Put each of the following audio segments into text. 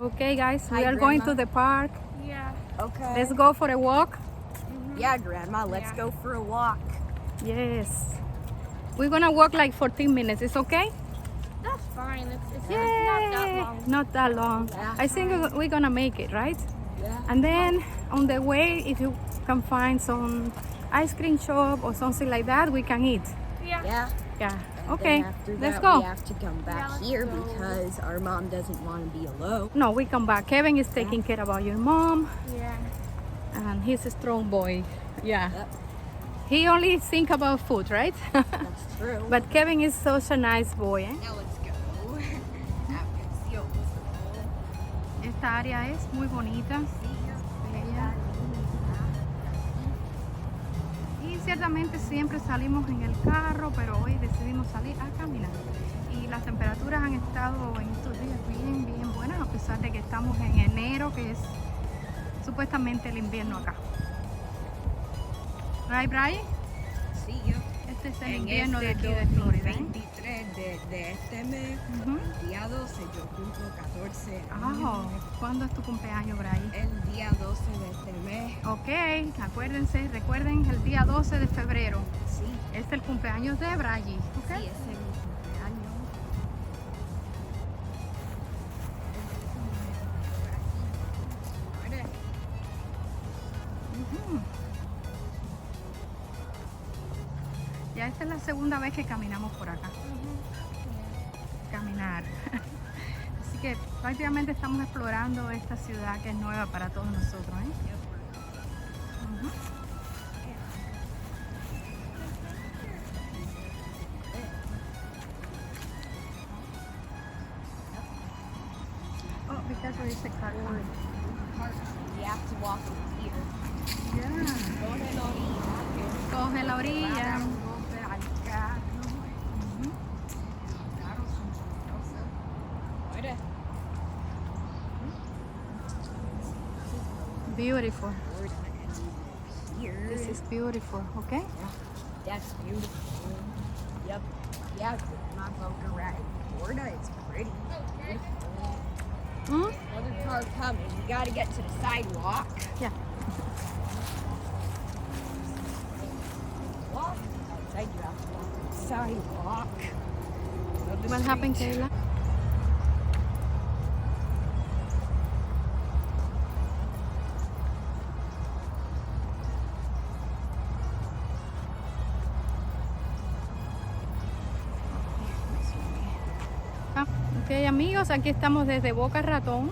Okay, guys, we Hi, are going Grandma. to the park. Yeah. Okay. Let's go for a walk. Yeah, Grandma, let's go for a walk. Yes. We're gonna walk like 14 minutes. It's okay? That's fine. It's Yay! not that long. Not that long. Yeah. I think we're gonna make it, right? Yeah. And then on the way, if you can find some ice cream shop or something like that, we can eat. Yeah. Yeah. Yeah. And Okay. then after Let's that, go. we have to come back let's here go. because our mom doesn't want to be alone. No, we come back. Kevin is taking care about your mom, Yeah. and he's a strong boy. Yeah. Yep, He only think about food, right? that's true. But Kevin is such a nice boy, ¿eh? Now let's go. Esta área es muy bonita, bella. Y ciertamente siempre salimos en el carro, pero hoy decidimos salir a caminar. Y las temperaturas han estado en estos días bien buenas, a pesar de que estamos en enero, que es supuestamente el invierno acá. Right, Brian? Sí, yo. Este es el En invierno de este aquí de Florida, ¿eh? 2023 de este mes, Ujú. el día 12, yo cumplo 14 Ah, años. ¿cuándo es tu cumpleaños, Brian? El día 12 de este mes. Ok, recuerden el día 12 de febrero. Sí, Es el cumpleaños de Brian. sí, ¿Ok? ese es mi cumpleaños. Ujú. Ya esta es la segunda vez que caminamos por acá. Caminar. Así que prácticamente estamos explorando esta ciudad que es nueva para todos nosotros, ¿eh? Ujú. Oh, because there is a car coming. You have to walk here. Yeah. Coge la orilla. Ujú. Beautiful. Here. This is beautiful, okay? That's beautiful. Yep. Yeah, my boat ride in Florida. It's pretty. Beautiful. Mm? Another car coming. You gotta get to the sidewalk. Yeah. Walk. Outside you have to walk on the sidewalk. Go to the What happened, street. Kayla? Ok, amigos, aquí estamos desde Boca Ratón.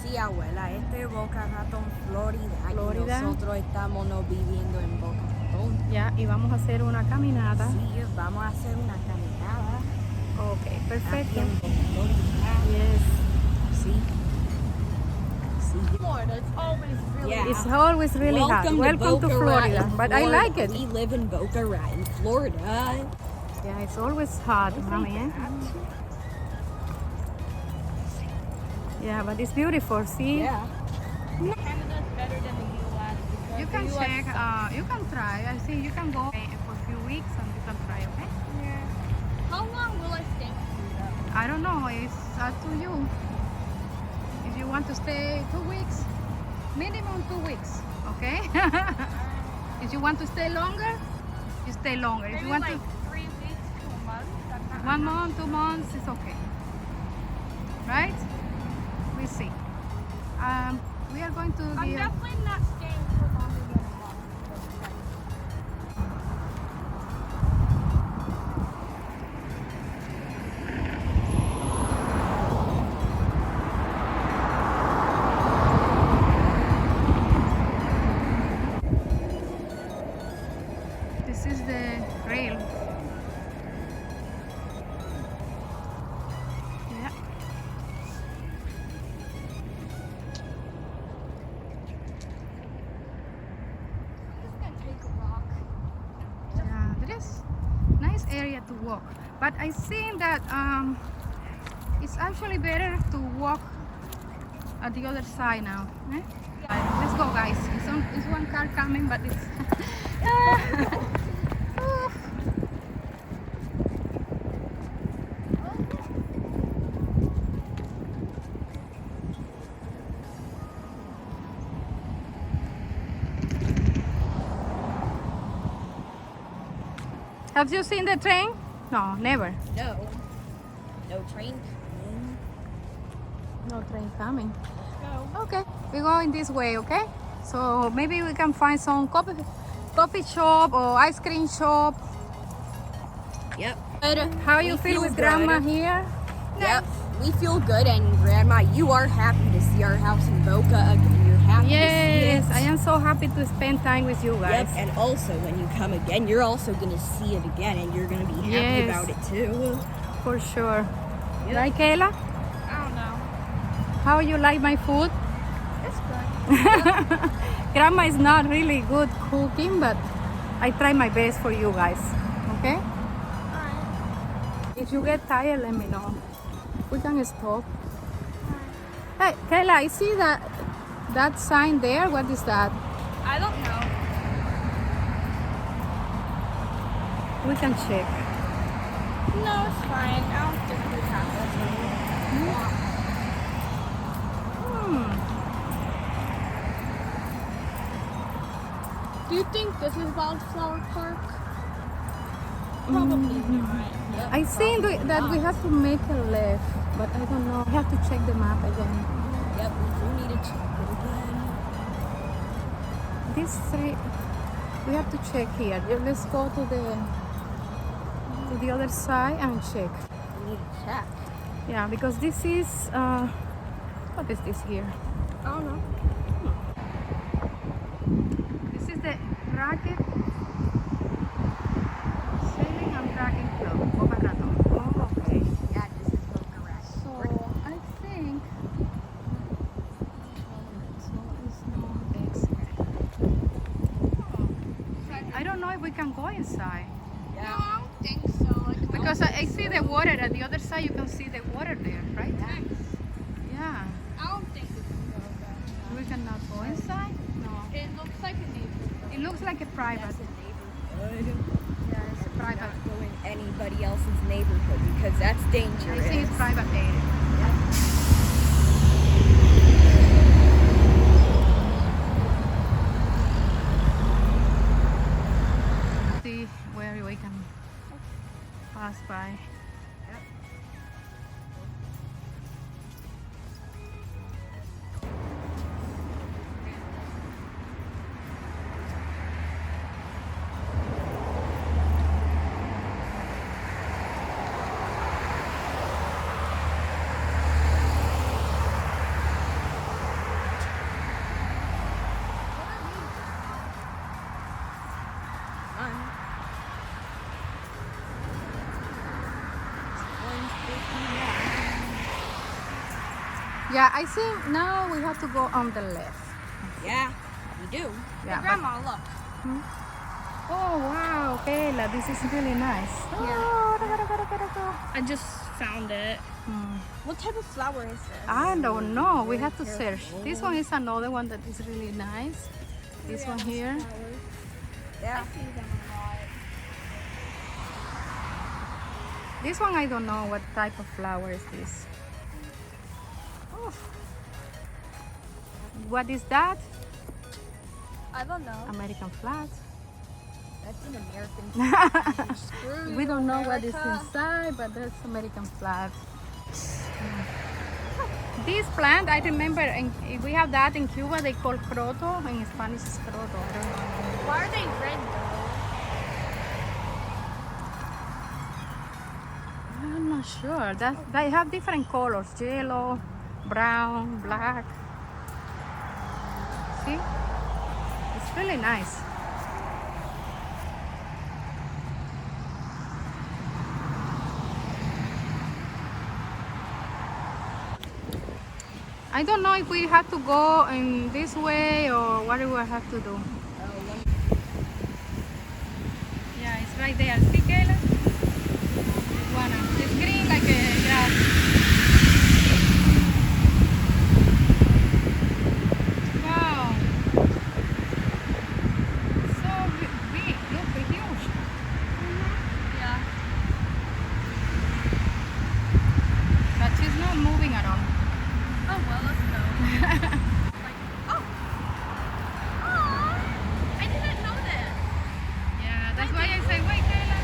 Sí, abuela, este es Boca Ratón, Florida. Y Florida. nosotros estamos no viviendo en Boca Ratón. Ya, y vamos a hacer una caminata. Sí, vamos a hacer una caminata. Ok, Aquí perfecto. en Florida. Yes. Sí. Sí. Florida, it's always really Yeah. It's always really hot. Welcome to Boca Florida. Raton, But I Florida. like it. We live in Boca Raton, Florida. Yeah, it's always hot, mommy. Eh? Yeah, but it's beautiful. See? Yeah. Canada's better than the U.S. because You can the US check, you can try. I think you can go for a few weeks and you can try, okay? Yeah. How long will I stay here, though? I don't know, it's up to you. If you want to stay 2 weeks, minimum 2 weeks, okay? If you want to stay longer, you stay longer. If Maybe you want like 3 weeks to a month. to 1 month, 2 months, it's okay. Right? We see. We are going to I'm the definitely not staying for longer than a month. This is the rail. Yeah. Just gonna take a walk. Yeah, there is nice area to walk. But I think that it's actually better to walk at the other side now. Eh? Let's go, guys. It's one car coming, but it's Oof. Have you seen the train? No, never. No. No train coming. No train coming. Let's go. Okay, we're going this way, okay? So maybe we can find some coffee shop or ice cream shop. Yep. How you We feel feel with Grandma good. here? Yep. We feel good, and Grandma, you are happy to see our house in Boca again. You're happy Yes, to see I it. am so happy to spend time with you guys. Yep, and also when you come again, you're also gonna see it again, and you're gonna be happy Yes. about it too. For sure. Yep. Right, Kayla? I don't know. How you like my food? It's good. Grandma is not really good cooking, but I try my best for you guys. Okay? Alright. If you get tired, let me know. We can stop. Hey, Kayla, I see that sign there. What is that? I don't know. We can check. No, it's fine. I don't think we have this. Hmm. Do you think this is Wildflower Park? Probably not. Yep, I think that we have to make a left, but I don't know. I have to check the map again. Yep, we do need to check it again. These three, we have to check here. Let's go to the other side and check. We need to check. Yeah, because this is what is this here? I don't know. This is the racket sailing and dragon club. Boca Raton. Oh, okay. Yeah, this is Boca Raton. So I think so it's no exit. I don't know if we can go inside. No, I don't think so. Like, Because I see the water at the other side. You can see the water there, right? Yeah. I don't think we can go there. We cannot go inside. No. It looks like a neighborhood. It looks like a private. That's a neighborhood. Yeah, it's a private. Not go in anybody else's neighborhood because that's I dangerous. think it's private area. See where we can pass by. Yeah, I think now we have to go on the left. Yeah, we do. Yeah. Grandma, look. Oh wow, Kayla, this is really nice. Oh, I just found it. Hmm. What type of flower is this? I don't know. We have to search. This one is another one that is really nice. This one here. Yeah. This one I don't know what type of flower is this. Oh. What is that? I don't know. American flag. That's an American. Screw We you, don't know what is America. inside, but that's American flag. This plant, I remember, we have that in Cuba. They call croto. In Spanish, it's croto. I don't know. Why are they red though? I'm not sure. They have different colors: yellow, brown, black. See, it's really nice. I don't know if we have to go in this way or what do we have to do. Yeah, it's right there. See, Kayla? It's green like a grass. Wow. So big. Look, huge. Yeah. But she's not moving at all. Oh well, let's go. Oh. Aw, I didn't know that. Yeah, that's why I say, wait, Kayla.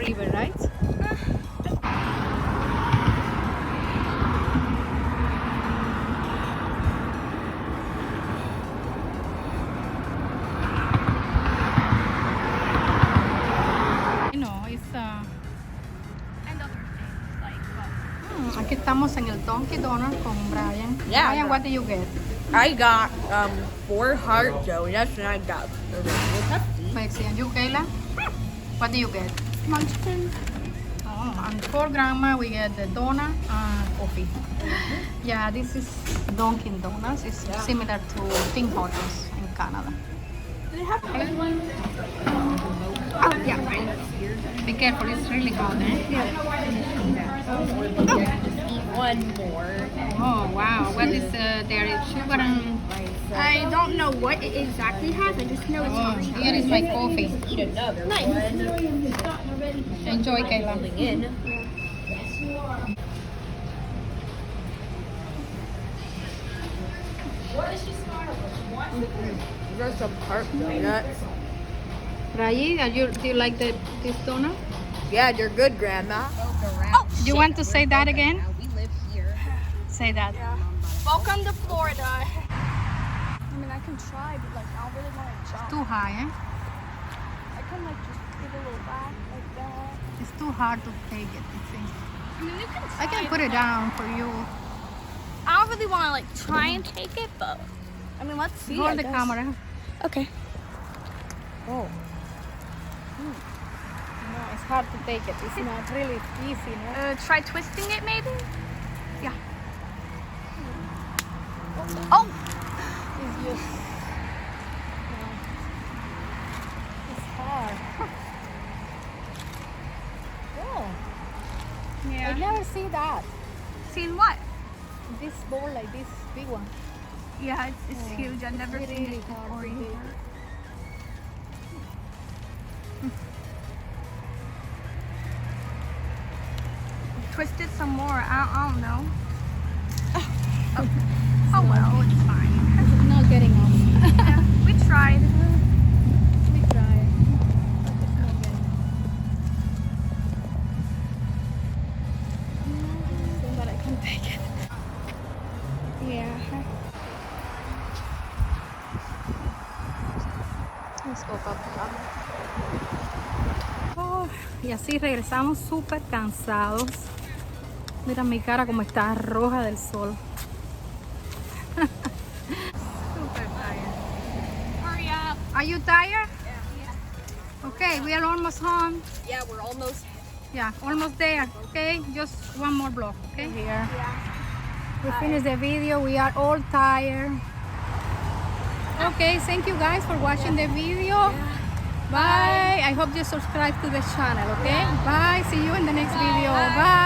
river, right? You know, it's And other things like what? aquí estamos en el Donkey Donut con Brian. Yeah, Brian, no. what did you get? I got 4 hard donuts and I got a regular Pepsi. Pepsi. And you, Kayla? What do you get? Munchkin. Oh, and for grandma, we get the donut and coffee. Yeah, this is Dunkin' Donuts. It's similar to Tim Hortons in Canada. Do they have one? Oh, yeah. Be careful, it's really hot, eh? Eat one more. Oh, wow. What is there? Is sugar and... I don't know what it exactly has. I just know it's Oh, green. here is my coffee. Eat another Nice. one. Enjoy, Kayla. Pulling in. These are some heart donuts. Rayi, do you like this donut? Yeah, they're good, Grandma. Oh, You want to say that again? Now we live here. Say that. welcome to Florida. I mean, I can try, but like, I don't really want to jump. Too high, eh? I can like just give a little back like that. It's too hard to take it, I think. I mean, you can. I can try, put it but down for you. I don't really want to like try and take it, but I mean, let's see. I Hold the guess. camera. Okay. Oh. No, it's hard to take it. It's not really easy, no? Try twisting it, maybe. Yeah. Oh. It's just... it's hard. Oh, I Yeah. never see that. Seen what? This bowl like this big one. Yeah, it's huge. I've never It's seen really it hard before. to either. take. Twist it some more. I don't know. Oh well, it's fine. It's not getting off. Yeah, we tried. We tried. But it's not getting off. So that I can take it. Yeah. Let's go up. Oh, y así regresamos súper cansados. Mira mi cara como está roja del sol. Super tired. Hurry up. Are you tired? Okay, we are almost home. Yeah, we're almost. Yeah, almost there. Okay, just one more block. Okay, here. We finished the video. We are all tired. Okay, thank you guys for watching the video. Bye. I hope you subscribe to the channel. Okay. Bye. See you in the next video. Bye.